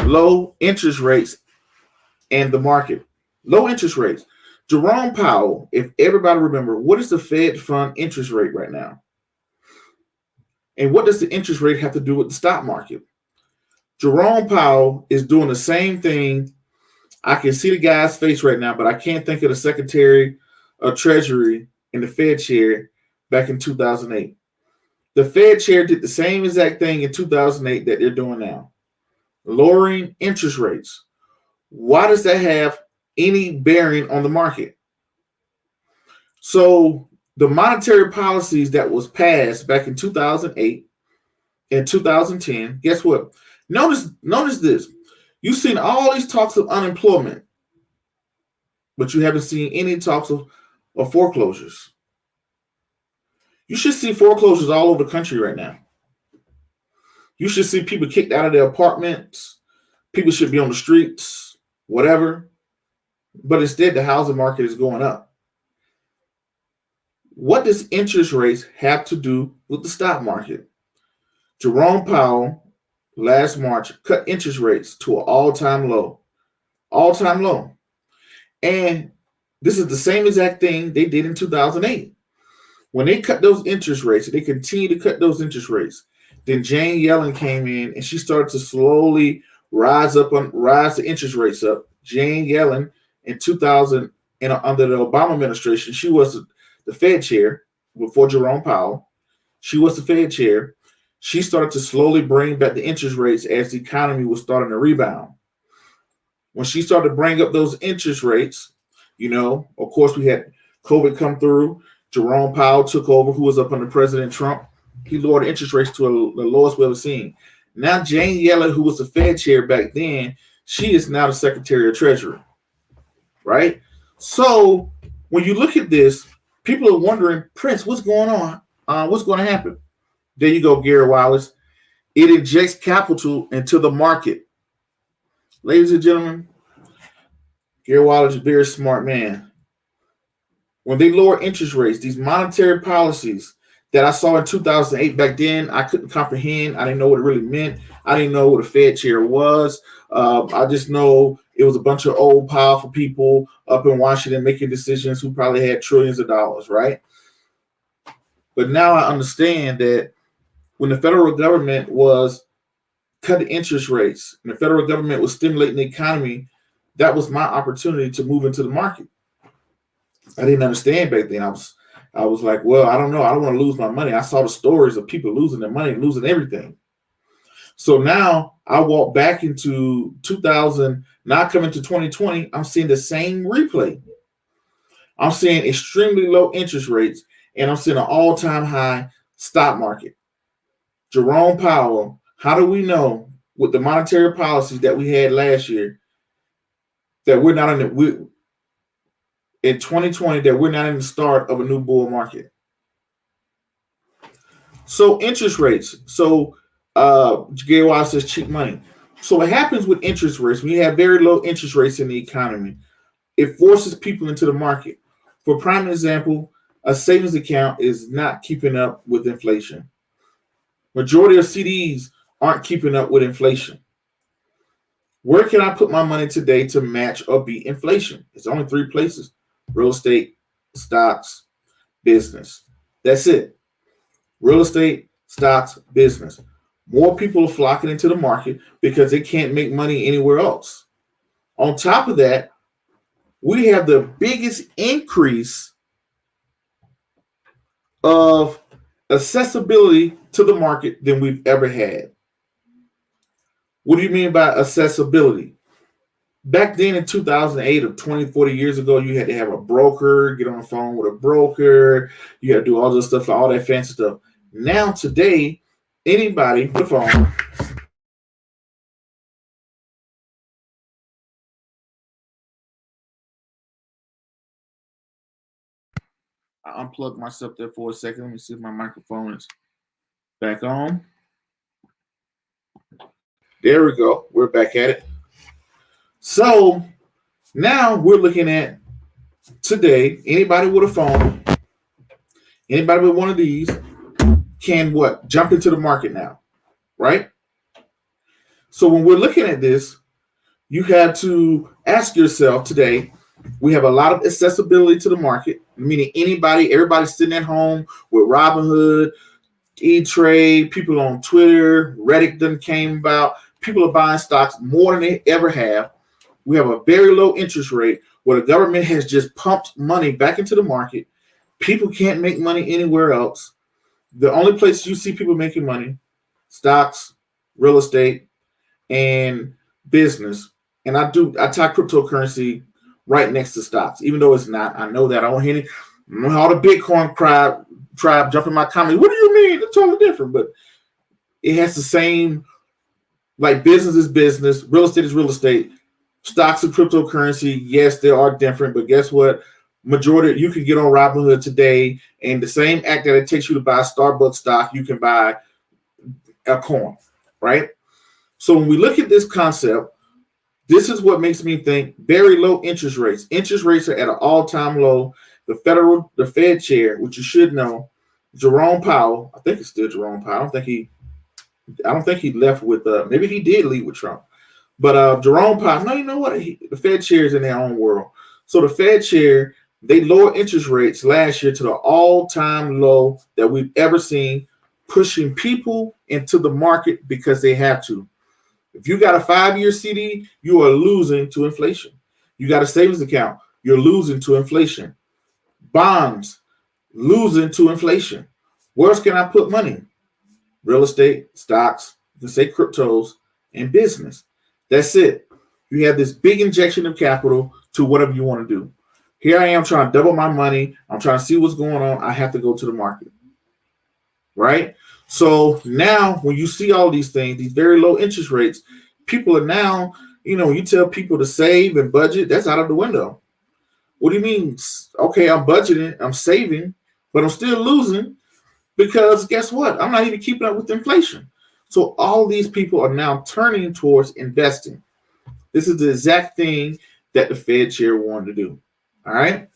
low interest rates and the market. Low interest rates. Jerome Powell, if everybody remember, what is the Fed fund interest rate right now? And what does the interest rate have to do with the stock market? Jerome Powell is doing the same thing. I can see the guy's face right now, but I can't think of the Secretary of Treasury in the Fed chair back in 2008. The Fed chair did the same exact thing in 2008 that they're doing now, lowering interest rates. Why does that have any bearing on the market? So the monetary policies that was passed back in 2008 and 2010, guess what? Notice this. You've seen all these talks of unemployment, but you haven't seen any talks of foreclosures. You should see foreclosures all over the country right now. You should see people kicked out of their apartments. People should be on the streets, whatever. But instead, the housing market is going up. What does interest rates have to do with the stock market? Jerome Powell last March cut interest rates to an all-time low. All-time low. And this is the same exact thing they did in 2008. When they cut those interest rates, they continue to cut those interest rates. Then Jane Yellen came in and she started to slowly rise the interest rates up. Jane Yellen in 2000 and under the Obama administration, she was the Fed chair before Jerome Powell. She was the Fed chair. She started to slowly bring back the interest rates as the economy was starting to rebound. When she started to bring up those interest rates, of course, we had COVID come through. Jerome Powell took over, who was up under President Trump. He lowered interest rates to the lowest we've ever seen. Now, Jane Yellen, who was the Fed chair back then, she is now the Secretary of Treasury, right? So when you look at this, people are wondering, Prince, what's going on? What's going to happen? There you go, Gary Wallace. It injects capital into the market. Ladies and gentlemen, Gary Wallace is a very smart man. When they lower interest rates, these monetary policies that I saw in 2008, back then, I couldn't comprehend. I didn't know what it really meant. I didn't know what a Fed chair was. I just know it was a bunch of old, powerful people up in Washington making decisions who probably had trillions of dollars, right? But now I understand that when the federal government was cutting interest rates and the federal government was stimulating the economy, that was my opportunity to move into the market. I didn't understand back then. I was like, well, I don't know. I don't want to lose my money. I saw the stories of people losing their money, losing everything. So now I walk back into 2000, now coming to 2020, I'm seeing the same replay. I'm seeing extremely low interest rates, and I'm seeing an all-time high stock market. Jerome Powell, how do we know with the monetary policies that we had last year that we're not in 2020, that we're not in the start of a new bull market? So interest rates. So Gary Wallace says cheap money. So what happens with interest rates, when you have very low interest rates in the economy, it forces people into the market. For prime example, a savings account is not keeping up with inflation. Majority of CDs aren't keeping up with inflation. Where can I put my money today to match or beat inflation? It's only three places: real estate, stocks, business. That's it. Real estate, stocks, business. More people are flocking into the market because they can't make money anywhere else. On top of that, we have the biggest increase of accessibility to the market than we've ever had. What do you mean by accessibility? Back then in 2008 or 20, 40 years ago, you had to have a broker, get on the phone with a broker. You had to do all this stuff, all that fancy stuff. Now, today, anybody with a phone. I unplugged myself there for a second. Let me see if my microphone is back on. There we go. We're back at it. So now we're looking at today, anybody with a phone, anybody with one of these can what? Jump into the market now, right? So when we're looking at this, you have to ask yourself today, we have a lot of accessibility to the market, meaning everybody's sitting at home with Robinhood, E-Trade, people on Twitter, Reddit done came about. People are buying stocks more than they ever have. We have a very low interest rate where the government has just pumped money back into the market. People can't make money anywhere else. The only place you see people making money, stocks, real estate, and business. And I tie cryptocurrency right next to stocks, even though it's not. I know that. I don't hear all the Bitcoin tribe jumping my comments. What do you mean? It's totally different, but it has the same, like, business is business, real estate is real estate, stocks and cryptocurrency. Yes, they are different, but guess what? Majority, you can get on Robinhood today, and the same act that it takes you to buy Starbucks stock, you can buy a coin, right? So when we look at this concept, this is what makes me think very low interest rates. Interest rates are at an all-time low. The Fed chair, which you should know, Jerome Powell, I think it's still Jerome Powell. I don't think he left with maybe he did leave with Trump. But Jerome Powell, no, you know what? The Fed chair is in their own world. So the Fed chair, they lowered interest rates last year to the all-time low that we've ever seen, pushing people into the market because they have to. If you got a 5-year CD, you are losing to inflation. You got a savings account, you're losing to inflation. Bonds, losing to inflation. Where else can I put money? Real estate, stocks, you can say cryptos, and business. That's it. You have this big injection of capital to whatever you want to do. Here I am trying to double my money. I'm trying to see what's going on. I have to go to the market, right? So now when you see all these things, these very low interest rates, people are now, you tell people to save and budget, that's out of the window. What do you mean? Okay, I'm budgeting, I'm saving, but I'm still losing because guess what? I'm not even keeping up with inflation. So all these people are now turning towards investing. This is the exact thing that the Fed chair wanted to do. All right.